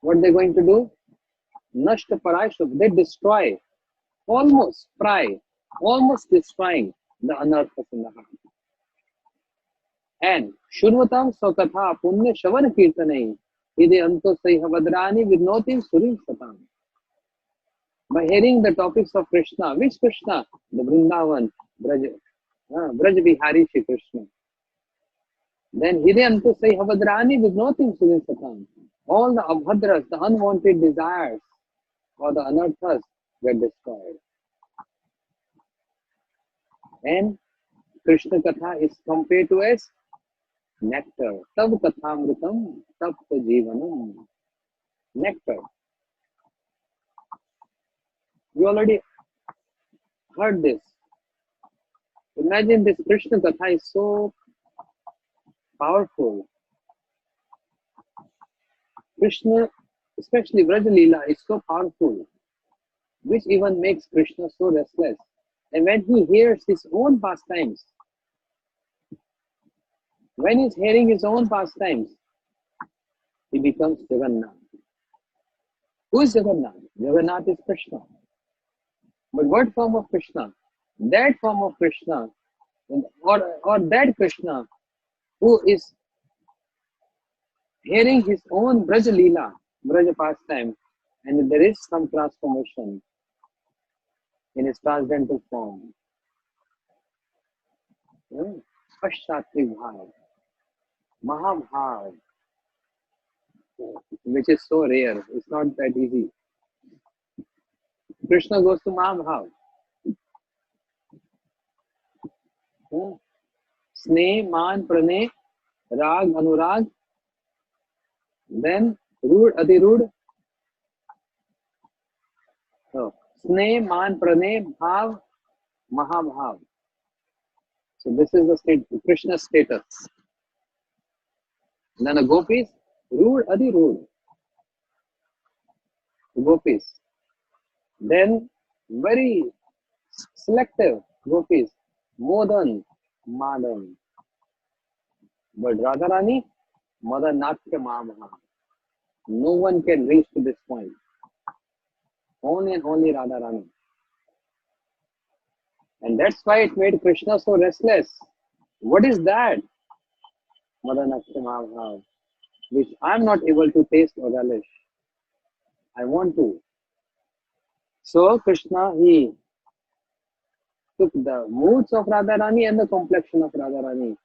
what they're going to do? Nashtaparaisho, they destroy, almost destroying the anarthas in the heart. And Shunvatam Sokatha Punya Shavan Kirtanai Ide Anto Saihavadrani Vidnotim Surim Satam. By hearing the topics of Krishna, which Krishna? The Vrindavan, Braj Bihari Shri Krishna. Then Hidayantu Saihavadrani Vidnotim Surim Satam. All the abhadras, the unwanted desires, or the anarthas get destroyed. And Krishna Katha is compared to as nectar. Tab Kathamritam, Tapta Jivanam. Nectar. You already heard this. Imagine this Krishna Katha is so powerful. Krishna, especially Vraj Leela, is so powerful, which even makes Krishna so restless. And when he hears his own pastimes, when he's hearing his own pastimes, he becomes Jagannath. Who is Jagannath? Jagannath is Krishna. But what form of Krishna? That form of Krishna, or that Krishna who is hearing his own Braj Leela, Braj pastime, and there is some transformation in his transcendental form. Pashtatrik Bhav, Mahabhav, which is so rare. It's not that easy. Krishna goes to Mahabhav. Sneh, Man, Pranay, Rag, Anurag, then Rud, Adirud. So, Sneh, Man, Pranay, Bhav, Mahabhav. So this is the state, Krishna's status. And then the gopis, Rud, Adirud. Gopis. Then very selective gopis, Modan, Madan. But Radharani, Mother Natya Mahabhav. No one can reach to this point. Only and only Radharani. And that's why it made Krishna so restless. What is that? Mother Natya Mahabhav, which I'm not able to taste or relish. I want to. So Krishna, he took the moods of Radharani and the complexion of Radharani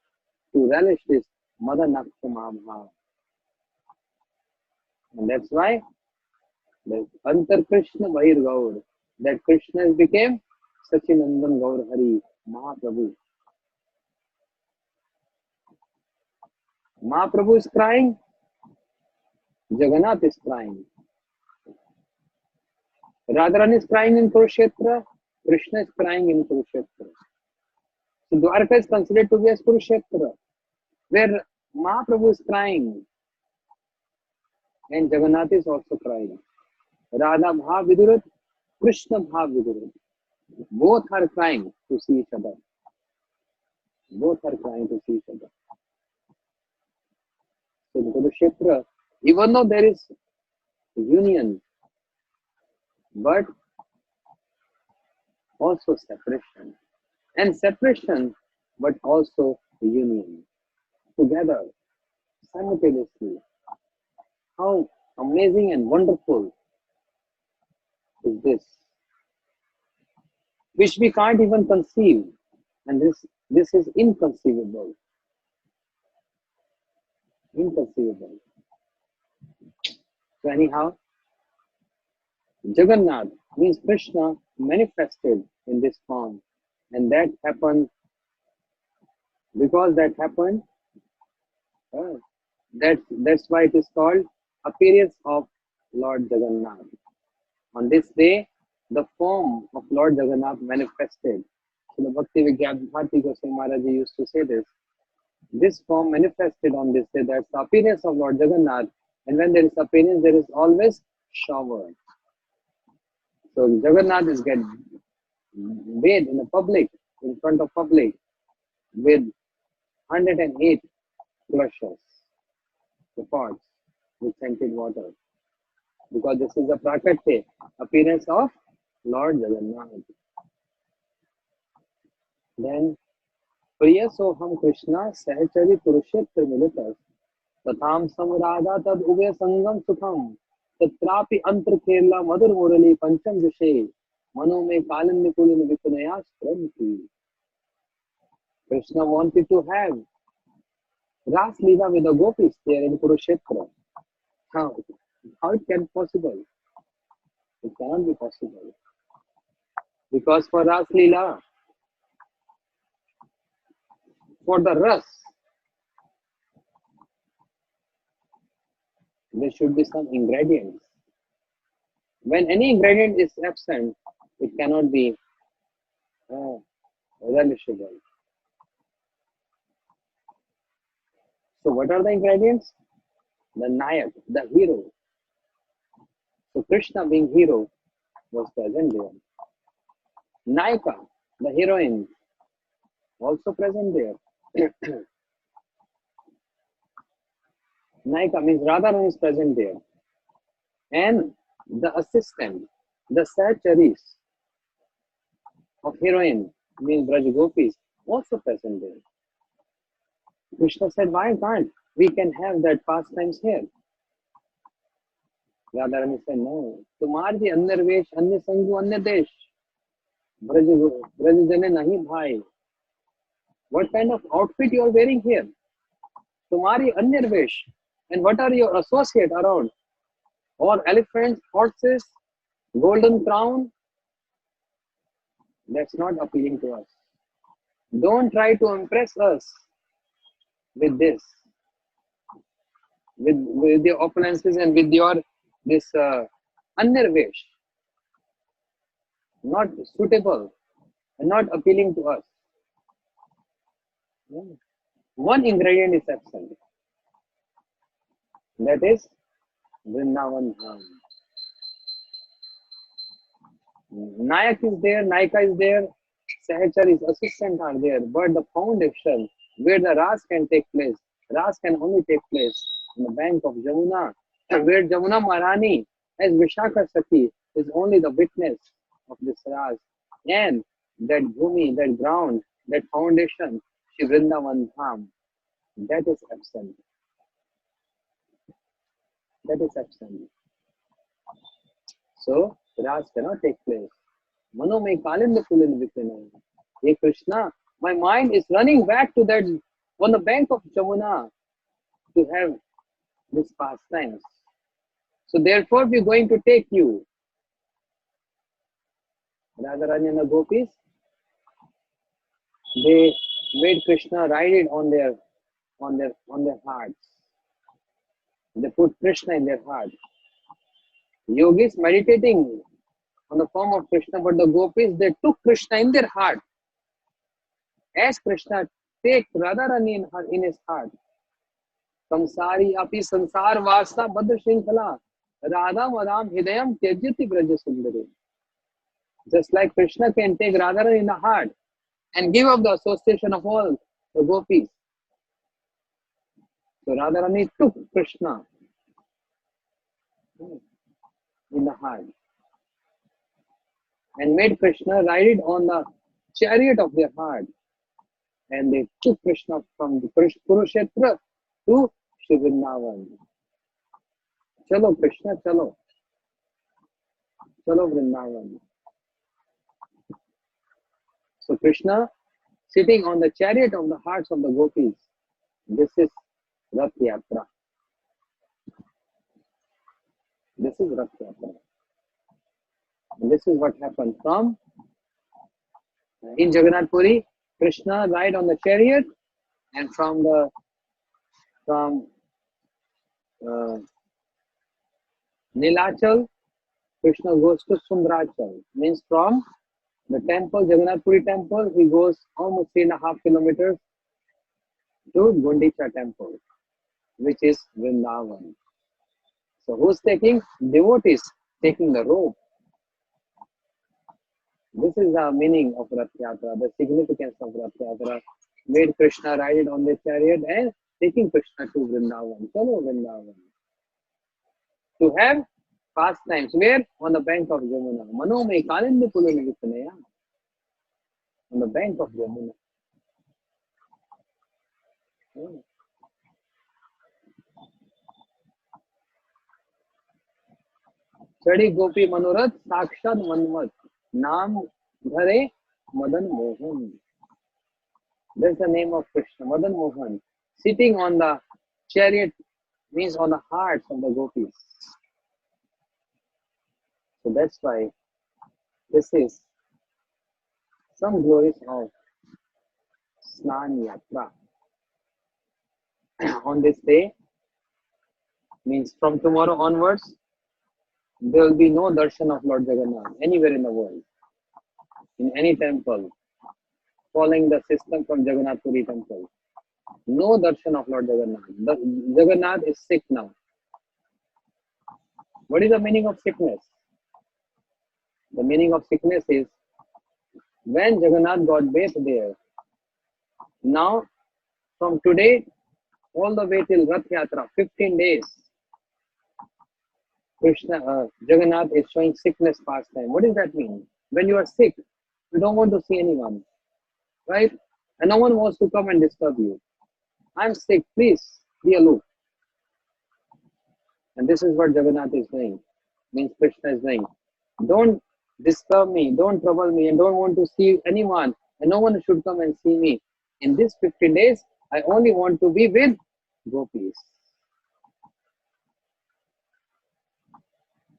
to relish this Mother Natya Mahabhav. And that's why the Antar Krishna Bahir Gaur, that Krishna became Sachinandan Gaur Hari, Mahaprabhu. Mahaprabhu is crying, Jagannath is crying. Radharani is crying in Kurukshetra, Krishna is crying in Kurukshetra. So Dwarka is considered to be as Kurukshetra, where Mahaprabhu is crying and Jagannath is also crying. Radha Bhav Vidurat, Krishna Bhav Vidurat. Both are crying to see each other. Both are crying to see each other. So in Kurukshetra, even though there is union, but also separation. And separation, but also union. Together, simultaneously. How amazing and wonderful is this? Which we can't even conceive. And this is inconceivable. Inconceivable. So anyhow, Jagannath means Krishna manifested in this form. And that happened, because that happened, that's why it is called appearance of Lord Jagannath. On this day, the form of Lord Jagannath manifested. So the Bhakti Vigyat Bharati Goswami Maharaj used to say this. This form manifested on this day. That's the appearance of Lord Jagannath. And when there is appearance, there is always shower. So Jagannath is getting bathed in the public, in front of public, with 108 flushes, the pots with scented water. Because this is the Prakatya, appearance of Lord Jagannath. Then, Priya Soham Krishna Sahachari Kurukshetra Militas Tatham Samrada Tad Ube Sangam Sukham Tatrapi Antar Kerala Madhur Murali Pancham Vishe Mano Me Kalan Nikulin Vikunayas Pranti. Krishna wanted to have Ras Leela with the gopis there in Kurukshetra. How it can possible? It cannot be possible. Because for Ras Leela, for the Ras, there should be some ingredients. When any ingredient is absent, it cannot be relishable. So what are the ingredients? The Nayak, the hero. So Krishna being hero was present there. Nayaka, the heroine, also present there. Nayaka means Radharani is present there. And The assistant, the sacharies of heroine, means Braj Gopis, also present there. Krishna said, why can't we can have that pastimes here? Radharani said, no. तुम्हारी अन्य वेश, अन्य संगु, अन्य देश. ब्रज ब्रज जने नहीं भाई. What kind of outfit you are wearing here? तुम्हारी अन्य वेश. And what are your associates around? Or elephants, horses, golden crown? That's not appealing to us. Don't try to impress us with this, with your opulences and with your this underwesh, not suitable and not appealing to us. One ingredient is absent. That is Vrindavan Dham. Nayak is there, Naika is there, Sahacharis, assistant are there, but the foundation where the Ras can take place, Ras can only take place on the bank of Jamuna, where Jamuna Maharani as Vishaka Sati is only the witness of this Ras. And that Bhumi, that ground, that foundation, Shri Vrindavan Dham, that is absent. That is absent. So, Ras cannot take place. Mano mein kalinda pulin vikana. Hey Krishna, my mind is running back to that on the bank of Jamuna to have this pastimes. So therefore we are going to take you. Radharani and the gopis, they made Krishna ride it on their hearts. They put Krishna in their heart. Yogis meditating on the form of Krishna, but the gopis, they took Krishna in their heart. As Krishna take Radharani in his heart. Samsari api sansar vasta badr shrinkhala Radha madam hidayam tyajyati braja sundari. Just like Krishna can take Radharani in the heart and give up the association of all the gopis. So Radharani took Krishna in the heart and made Krishna ride on the chariot of their heart. And they took Krishna from the Kurukshetra to Shri Vrindavan. Chalo Krishna, chalo. Chalo Vrindavan. So Krishna sitting on the chariot of the hearts of the gopis. This is Rath Yatra. This is Rath Yatra. And this is what happened from in Jagannath Puri, Krishna ride on the chariot, and from Nilachal, Krishna goes to Sundrachal. Means from the temple, Jagannath Puri temple, he goes almost 3.5 kilometers to Gundicha temple, which is Vrindavan. So who's taking? Devotees taking the rope. This is the meaning of Rath Yatra, the significance of Rath Yatra. Made Krishna ride on the chariot and taking Krishna to Vrindavan. Chalo Vrindavan. To have pastimes where? On the bank of Jamuna. Mano mein kalinde pulin vitnaya. On the bank of Jamuna. Chadi Gopi Manorat Sakshad Manvat. Naam Dhare Madan Mohan. That's the name of Krishna, Madan Mohan. Sitting on the chariot means on the hearts of the gopis. So that's why this is some glories of Snan Yatra. On this day, means from tomorrow onwards, there will be no darshan of Lord Jagannath anywhere in the world, in any temple, following the system from Jagannath Puri temple. No darshan of Lord Jagannath. Jagannath is sick now. What is the meaning of sickness? The meaning of sickness is when Jagannath got bathed there. Now, from today all the way till Rath Yatra, 15 days, Jagannath is showing sickness pastime. What does that mean? When you are sick, you don't want to see anyone, right? And no one wants to come and disturb you. I'm sick, please be aloof. And this is what Jagannath is doing, means Krishna is doing. Don't disturb me, don't trouble me, and don't want to see anyone, and no one should come and see me. In these 15 days, I only want to be with gopis.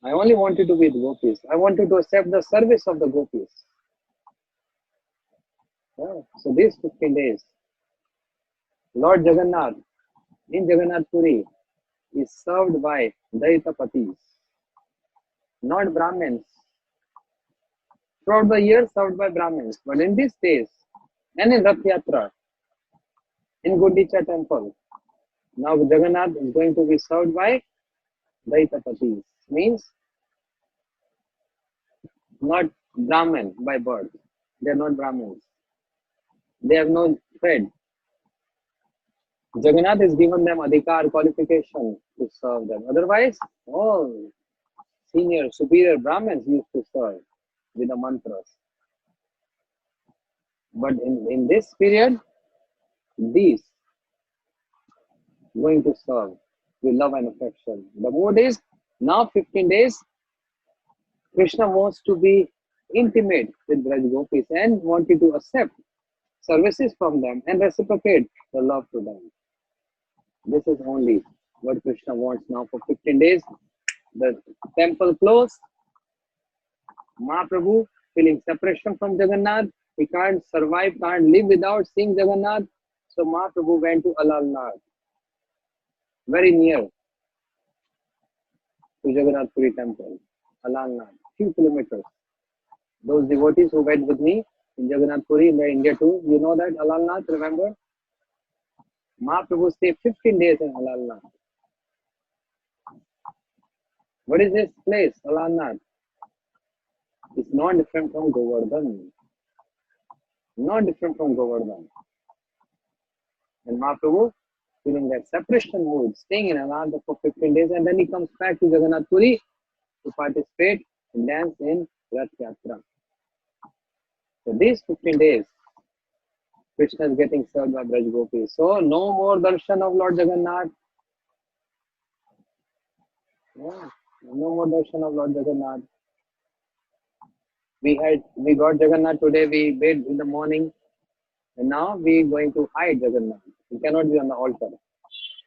I only wanted to be with gopis. I wanted to accept the service of the gopis. Yeah. So these 15 days, Lord Jagannath in Jagannath Puri is served by Daitapatis, not Brahmins. Throughout the year, served by Brahmins. But in these days, and in Rath Yatra, in Gundicha temple, now Jagannath is going to be served by Daitapatis. Means not Brahmin by birth. They are not Brahmins. They have no thread. Jagannath has given them adhikar qualification to serve them. Otherwise, all senior, superior Brahmins used to serve with the mantras. But in this period, these going to serve with love and affection. The mood is now 15 days, Krishna wants to be intimate with Braj Gopis and wanted to accept services from them and reciprocate the love to them. This is only what Krishna wants now for 15 days. The temple closed, Mahaprabhu feeling separation from Jagannath. He can't survive, can't live without seeing Jagannath. So Mahaprabhu went to Alalnath, very near to Jagannath Puri temple, Alalnath, few kilometers. Those devotees who went with me in Jagannath Puri in India too, you know that Alalnath, remember? Mahaprabhu stayed 15 days in Alalnath. What is this place, Alalnath? It's not different from Govardhan. Not different from Govardhan. And Mahaprabhu, feeling that separation mood, staying in Alalnath for 15 days, and then he comes back to Jagannath Puri to participate and dance in Rath Yatra. So these 15 days, Krishna is getting served by Braj Gopis. So no more darshan of Lord Jagannath. Yeah, no more darshan of Lord Jagannath. We got Jagannath today. We bathed in the morning, and now we are going to hide Jagannath. He cannot be on the altar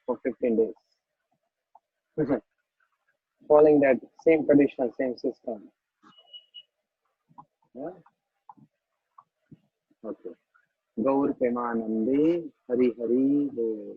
for 15 days. Following that same tradition, same system. Yeah. Okay. Gaur Premanande Hari Hari Bol.